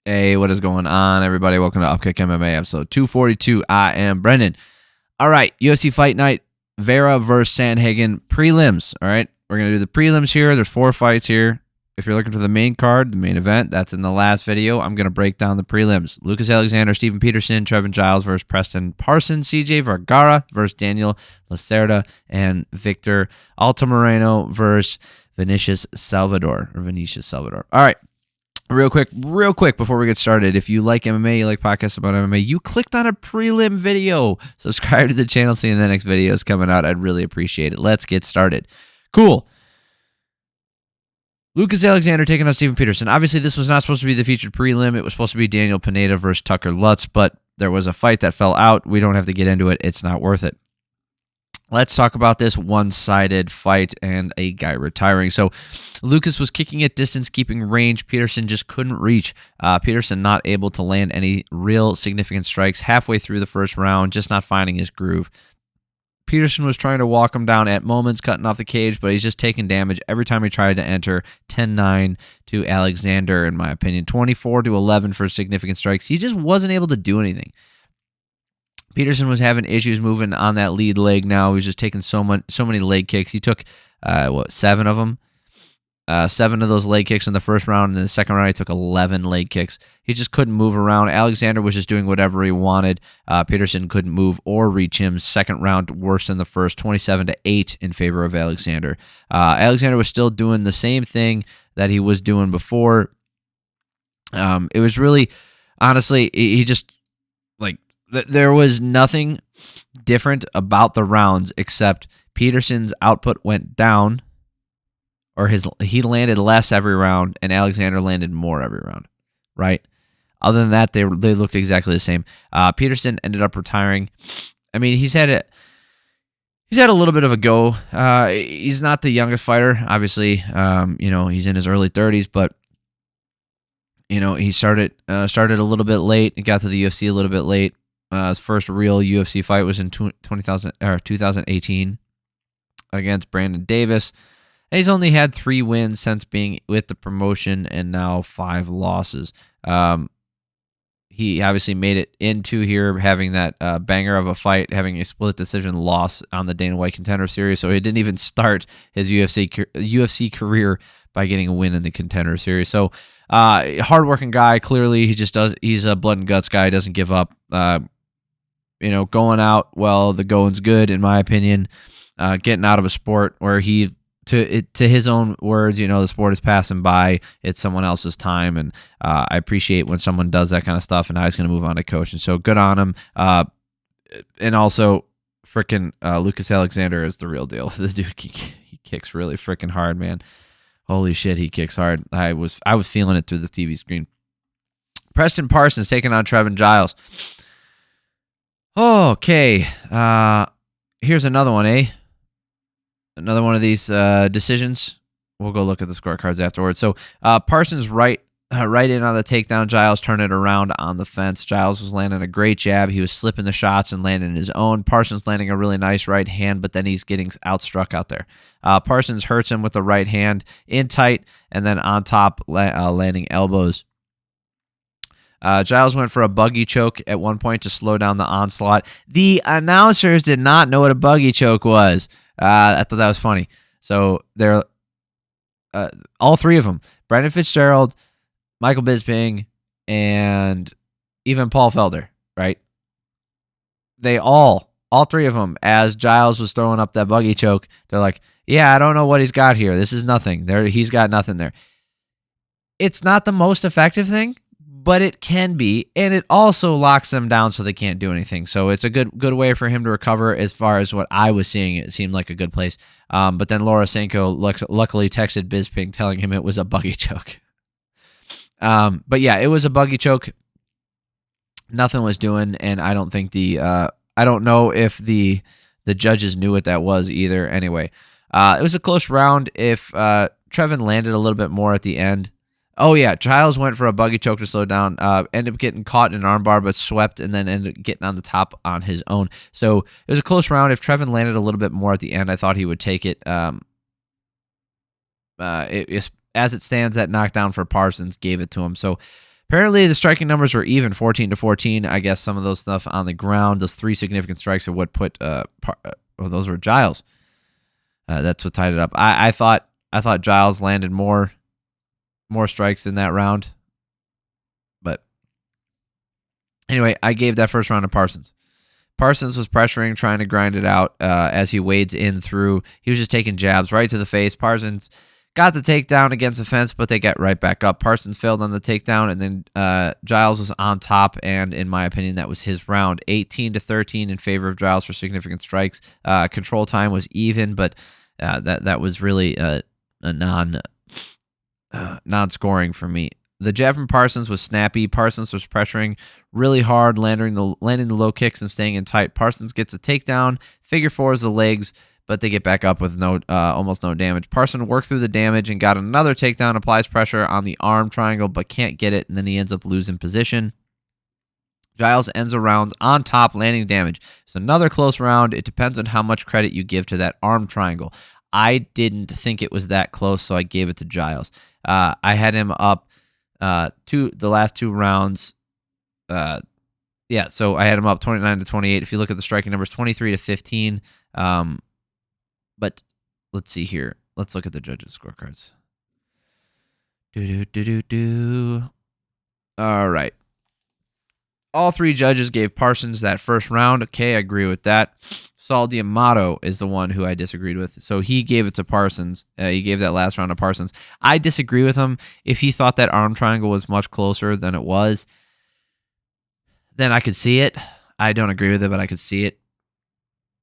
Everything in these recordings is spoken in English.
Hey, what is going on, everybody? Welcome to Upkick MMA episode 242. I am Brendan. All right, UFC Fight Night, Vera versus Sandhagen prelims. All right, we're going to do the prelims here. There's 4 fights here. If you're looking for the main card, the main event, that's in the last video. I'm going to break down the prelims. Lucas Alexander, Stephen Peterson, Trevin Giles versus Preston Parsons, CJ Vergara versus Daniel Lacerda, and Victor Altamirano versus Vinicius Salvador. All right. Real quick, before we get started, if you like MMA, you like podcasts about MMA, you clicked on a prelim video. Subscribe to the channel, seeing the next videos coming out. I'd really appreciate it. Let's get started. Cool. Lucas Alexander taking on Stephen Peterson. Obviously, this was not supposed to be the featured prelim. It was supposed to be Daniel Pineda versus Tucker Lutz, but there was a fight that fell out. We don't have to get into it. It's not worth it. Let's talk about this one-sided fight and a guy retiring. So Lucas was kicking at distance, keeping range. Peterson just couldn't reach. Peterson not able to land any real significant strikes halfway through the first round, just not finding his groove. Peterson was trying to walk him down at moments, cutting off the cage, but he's just taking damage every time he tried to enter. 10-9 to Alexander, in my opinion. 24-11 for significant strikes. He just wasn't able to do anything. Peterson was having issues moving on that lead leg now. He was just taking so many leg kicks. He took, 7 of them? 7 of those leg kicks in the first round, and in the second round he took 11 leg kicks. He just couldn't move around. Alexander was just doing whatever he wanted. Peterson couldn't move or reach him. Second round worse than the first, 27-8 in favor of Alexander. Alexander was still doing the same thing that he was doing before. It was really, honestly, he just, there was nothing different about the rounds except Peterson's output went down, or he landed less every round, and Alexander landed more every round, right? Other than that, they looked exactly the same. Peterson ended up retiring. I mean, he's had a little bit of a go. He's not the youngest fighter, obviously. He's in his early 30s, but he started a little bit late. He got to the UFC a little bit late. His first real UFC fight was in 2018 against Brandon Davis. And he's only had 3 wins since being with the promotion, and now 5 losses. He obviously made it into here having that banger of a fight, having a split decision loss on the Dana White Contender Series. So he didn't even start his UFC career by getting a win in the Contender Series. So hardworking guy, clearly. He's a blood and guts guy. He doesn't give up. Going out, well, the going's good, in my opinion. Getting out of a sport where to his own words, the sport is passing by. It's someone else's time, and I appreciate when someone does that kind of stuff, and now he's going to move on to coaching. So good on him. And also, freaking Lucas Alexander is the real deal. The dude, he kicks really freaking hard, man. Holy shit, he kicks hard. I was feeling it through the TV screen. Preston Parsons taking on Trevin Giles. Okay, here's another one, eh? Another one of these decisions. We'll go look at the scorecards afterwards. So Parsons right in on the takedown. Giles turned it around on the fence. Giles was landing a great jab. He was slipping the shots and landing his own. Parsons landing a really nice right hand, but then he's getting outstruck out there. Parsons hurts him with the right hand in tight, and then on top landing elbows. Giles went for a buggy choke at one point to slow down the onslaught. The announcers did not know what a buggy choke was. I thought that was funny. So they're all 3 of them, Brandon Fitzgerald, Michael Bisping, and even Paul Felder, right? They all 3 of them, as Giles was throwing up that buggy choke, they're like, yeah, I don't know what he's got here. This is nothing. He's got nothing there. It's not the most effective thing, but it can be, and it also locks them down so they can't do anything. So it's a good way for him to recover. As far as what I was seeing, it seemed like a good place. But then Laura Senko luckily texted Bisping telling him it was a buggy choke. But yeah, it was a buggy choke. Nothing was doing, and I don't think I don't know if the judges knew what that was either. Anyway, it was a close round. If Trevin landed a little bit more at the end. Oh, yeah, Giles went for a buggy choke to slow down, ended up getting caught in an armbar, but swept, and then ended up getting on the top on his own. So it was a close round. If Trevin landed a little bit more at the end, I thought he would take it. As it stands, that knockdown for Parsons gave it to him. So Apparently, the striking numbers were even, 14-14. I guess some of those stuff on the ground, those 3 significant strikes are what put. Those were Giles. That's what tied it up. I thought Giles landed more strikes in that round, but anyway, I gave that first round to Parsons. Parsons was pressuring, trying to grind it out as he wades in through. He was just taking jabs right to the face. Parsons got the takedown against the fence, but they got right back up. Parsons failed on the takedown, and then Giles was on top, and in my opinion, that was his round. 18-13 in favor of Giles for significant strikes. Control time was even, but that was really a non-scoring for me. The jab from Parsons was snappy. Parsons was pressuring really hard, landing the low kicks and staying in tight. Parsons gets a takedown, figure fours the legs, but they get back up with almost no damage. Parsons worked through the damage and got another takedown, applies pressure on the arm triangle, but can't get it, and then he ends up losing position. Giles ends the round on top, landing damage. It's another close round. It depends on how much credit you give to that arm triangle. I didn't think it was that close, so I gave it to Giles. I had him up the last 2 rounds. So I had him up 29-28. If you look at the striking numbers, 23-15. But let's see here. Let's look at the judges' scorecards. All right. All 3 judges gave Parsons that first round. Okay, I agree with that. Salvador is the one who I disagreed with. So he gave it to Parsons. He gave that last round to Parsons. I disagree with him. If he thought that arm triangle was much closer than it was, then I could see it. I don't agree with it, but I could see it.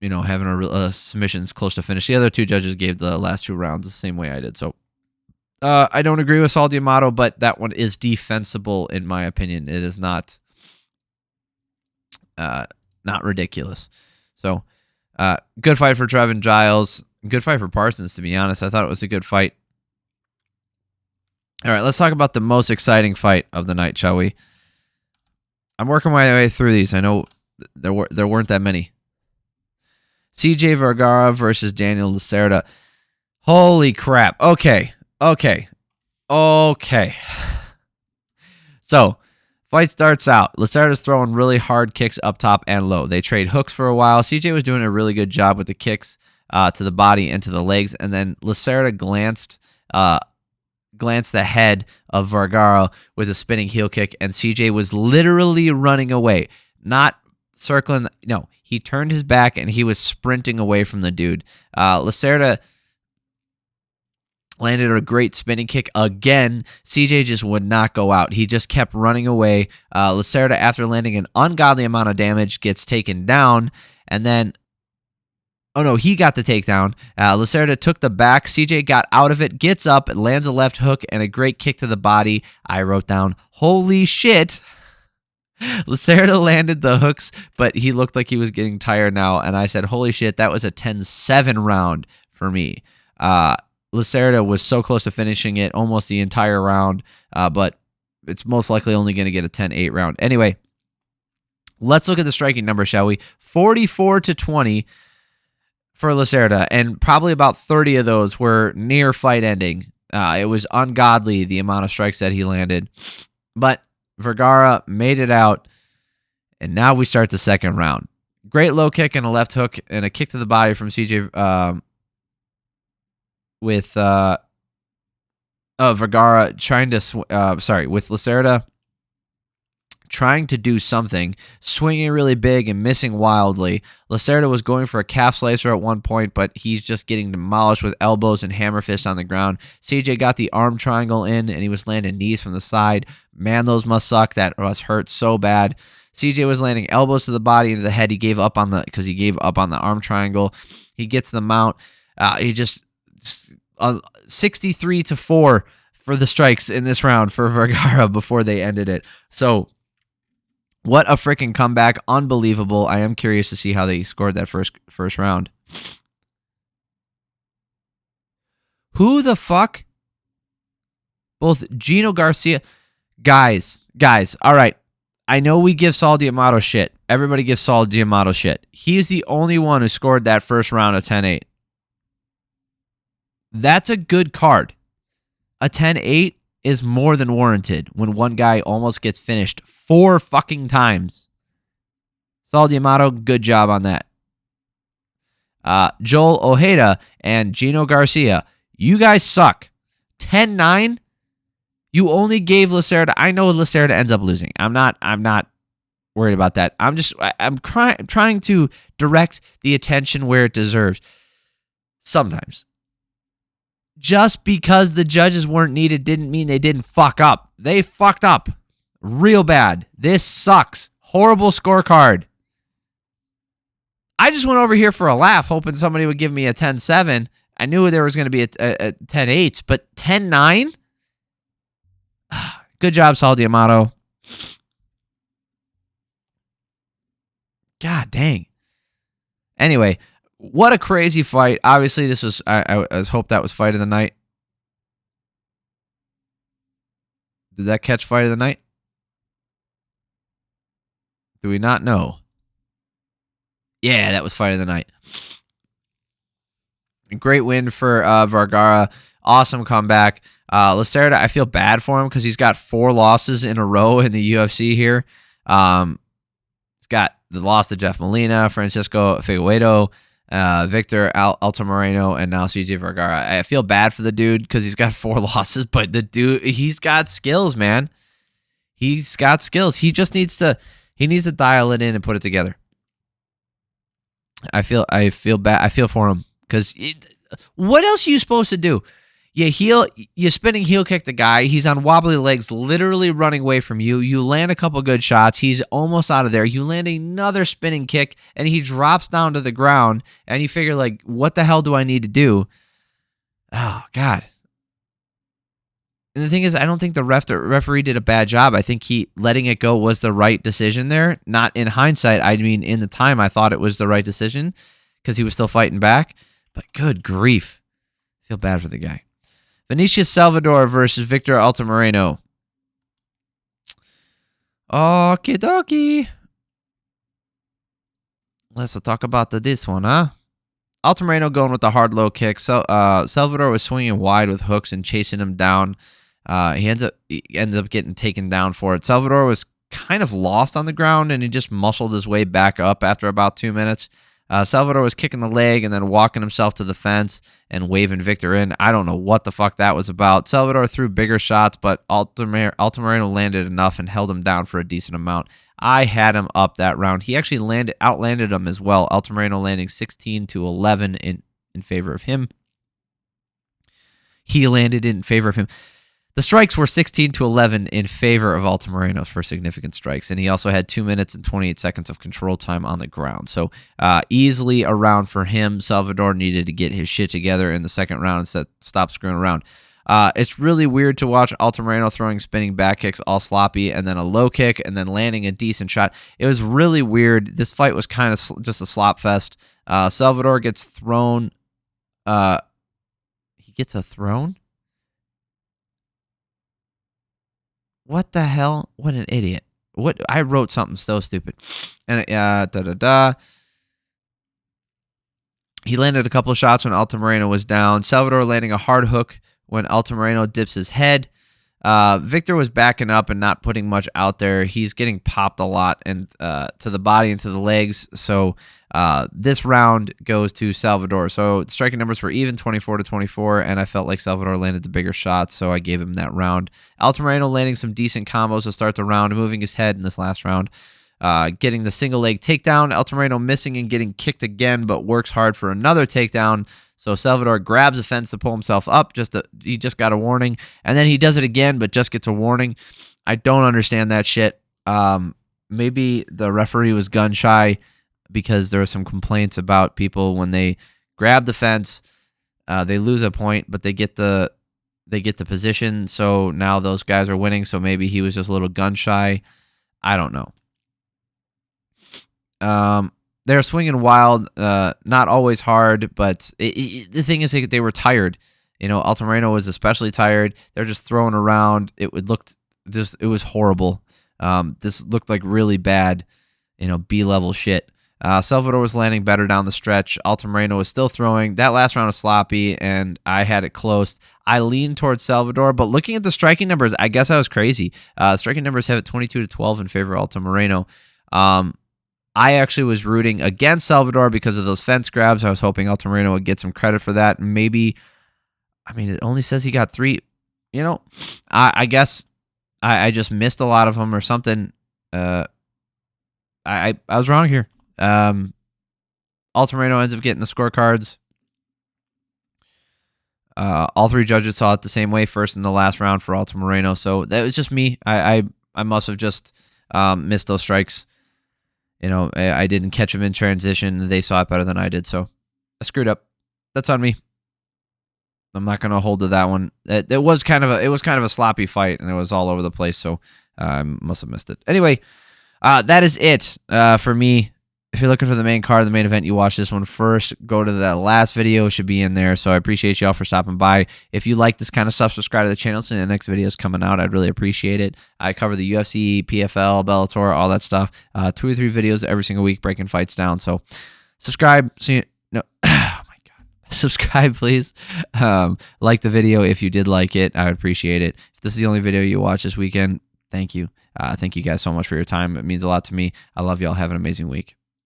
Having a submissions close to finish. The other 2 judges gave the last 2 rounds the same way I did. So I don't agree with Salvador, but that one is defensible in my opinion. It is not ridiculous. So good fight for Trevin, Giles. Good fight for Parsons, to be honest. I thought it was a good fight. All right, let's talk about the most exciting fight of the night, shall we? I'm working my way through these. I know there weren't that many. CJ Vergara versus Daniel Lacerda. Holy crap. Okay. So, fight starts out. Lacerda's throwing really hard kicks up top and low. They trade hooks for a while. CJ was doing a really good job with the kicks to the body and to the legs, and then Lacerda glanced the head of Vergara with a spinning heel kick, and CJ was literally running away, not circling. No, he turned his back and he was sprinting away from the dude. Lacerda landed a great spinning kick again. CJ just would not go out. He just kept running away. Lacerda, after landing an ungodly amount of damage, gets taken down, and then he got the takedown. Lacerda took the back. CJ got out of it, gets up, lands a left hook, and a great kick to the body. I wrote down, holy shit. Lacerda landed the hooks, but he looked like he was getting tired now, and I said, holy shit, that was a 10-7 round for me. Lacerda was so close to finishing it almost the entire round, but it's most likely only going to get a 10-8 round. Anyway, let's look at the striking number, shall we? 44-20 for Lacerda, and probably about 30 of those were near fight ending. It was ungodly, the amount of strikes that he landed, but Vergara made it out, and now we start the second round. Great low kick and a left hook and a kick to the body from CJ with Vergara trying to with Lacerda trying to do something, swinging really big and missing wildly. Lacerda was going for a calf slicer at one point, but he's just getting demolished with elbows and hammer fists on the ground. CJ got the arm triangle in, and he was landing knees from the side. Man, those must suck. That must hurt so bad. CJ was landing elbows to the body and to the head. He gave up on the arm triangle. He gets the mount. He just 63-4 for the strikes in this round for Vergara before they ended it. So, what a freaking comeback. Unbelievable. I am curious to see how they scored that first round. Who the fuck? Both Gino Garcia. Guys, all right. I know we give Saul D'Amato shit. Everybody gives Saul D'Amato shit. He is the only one who scored that first round of 10-8. That's a good card. A 10-8 is more than warranted when one guy almost gets finished 4 fucking times. Salvador, good job on that. Joel Ojeda and Gino Garcia, you guys suck. 10-9. You only gave Lacerda. I know Lacerda ends up losing. I'm not worried about that. I'm trying to direct the attention where it deserves. Sometimes. Just because the judges weren't needed didn't mean they didn't fuck up. They fucked up. Real bad. This sucks. Horrible scorecard. I just went over here for a laugh, hoping somebody would give me a 10-7. I knew there was going to be a 10-8, but 10-9? Good job, Salvador. God dang. Anyway, what a crazy fight. Obviously, this was, I hope that was fight of the night. Did that catch fight of the night? Do we not know? Yeah, that was fight of the night. Great win for Vergara. Awesome comeback. Lacerda, I feel bad for him because he's got 4 losses in a row in the UFC here. He's got the loss to Jeff Molina, Francisco Figueiredo, Victor Altamirano, and now CJ Vergara. I feel bad for the dude because he's got 4 losses, but the dude, he's got skills, man. He's got skills. He just needs to dial it in and put it together. I feel bad. I feel for him because what else are you supposed to do? You spinning heel kick the guy. He's on wobbly legs, literally running away from you. You land a couple good shots. He's almost out of there. You land another spinning kick, and he drops down to the ground. And you figure, like, what the hell do I need to do? Oh, God. And the thing is, I don't think the referee did a bad job. I think letting it go was the right decision there. Not in hindsight. I mean, in the time, I thought it was the right decision because he was still fighting back. But good grief. I feel bad for the guy. Vinicius Salvador versus Victor Altamirano. Okie dokie. Let's talk about this one, huh? Altamirano going with the hard low kick. So Salvador was swinging wide with hooks and chasing him down. He ends up getting taken down for it. Salvador was kind of lost on the ground, and he just muscled his way back up after about 2 minutes. Salvador was kicking the leg and then walking himself to the fence and waving Victor in. I don't know what the fuck that was about. Salvador threw bigger shots, but Altamirano landed enough and held him down for a decent amount. I had him up that round. He actually outlanded him as well. Altamirano landing 16-11 in favor of him. He landed in favor of him. The strikes were 16-11 in favor of Altamirano for significant strikes, and he also had 2 minutes and 28 seconds of control time on the ground. So easily a round for him. Salvador needed to get his shit together in the second round and stop screwing around. It's really weird to watch Altamirano throwing spinning back kicks all sloppy and then a low kick and then landing a decent shot. It was really weird. This fight was kind of just a slop fest. Salvador gets thrown. He gets a throne? What the hell? What an idiot. What? I wrote something so stupid. And he landed a couple of shots when Altamirano was down. Salvador landing a hard hook when Altamirano dips his head. Victor was backing up and not putting much out there. He's getting popped a lot and to the body and to the legs. So this round goes to Salvador. So striking numbers were even 24-24, and I felt like Salvador landed the bigger shots, so I gave him that round. Altamirano landing some decent combos to start the round, moving his head in this last round. Getting the single leg takedown. Altamirano missing and getting kicked again, but works hard for another takedown. So Salvador grabs a fence to pull himself up. He just got a warning. And then he does it again, but just gets a warning. I don't understand that shit. Maybe the referee was gun shy because there were some complaints about people when they grab the fence, they lose a point, but they get the position. So now those guys are winning. So maybe he was just a little gun shy. I don't know. They're swinging wild, not always hard, but the thing is they were tired. You know, Altamirano was especially tired. They're just throwing around. It was horrible. This looked like really bad, B-level shit. Salvador was landing better down the stretch. Altamirano was still throwing. That last round was sloppy, and I had it close. I leaned towards Salvador, but looking at the striking numbers, I guess I was crazy. Striking numbers have it 22-12 in favor of Altamirano. I actually was rooting against Salvador because of those fence grabs. I was hoping Altamirano would get some credit for that. Maybe, I mean, it only says he got 3. I guess I just missed a lot of them or something. I was wrong here. Altamirano ends up getting the scorecards. All 3 judges saw it the same way, first in the last round for Altamirano. So that was just me. I must have just missed those strikes. I didn't catch him in transition. They saw it better than I did, so I screwed up. That's on me. I'm not going to hold to that one. It was kind of a sloppy fight, and it was all over the place, so I must have missed it. Anyway, that is it for me. If you're looking for the main card, the main event, you watch this one first. Go to that last video. It should be in there. So I appreciate y'all for stopping by. If you like this kind of stuff, subscribe to the channel so the next video is coming out. I'd really appreciate it. I cover the UFC, PFL, Bellator, all that stuff. 2 or 3 videos every single week breaking fights down. So subscribe. Subscribe, please. Like the video if you did like it. I would appreciate it. If this is the only video you watch this weekend, thank you. Thank you guys so much for your time. It means a lot to me. I love y'all. Have an amazing week.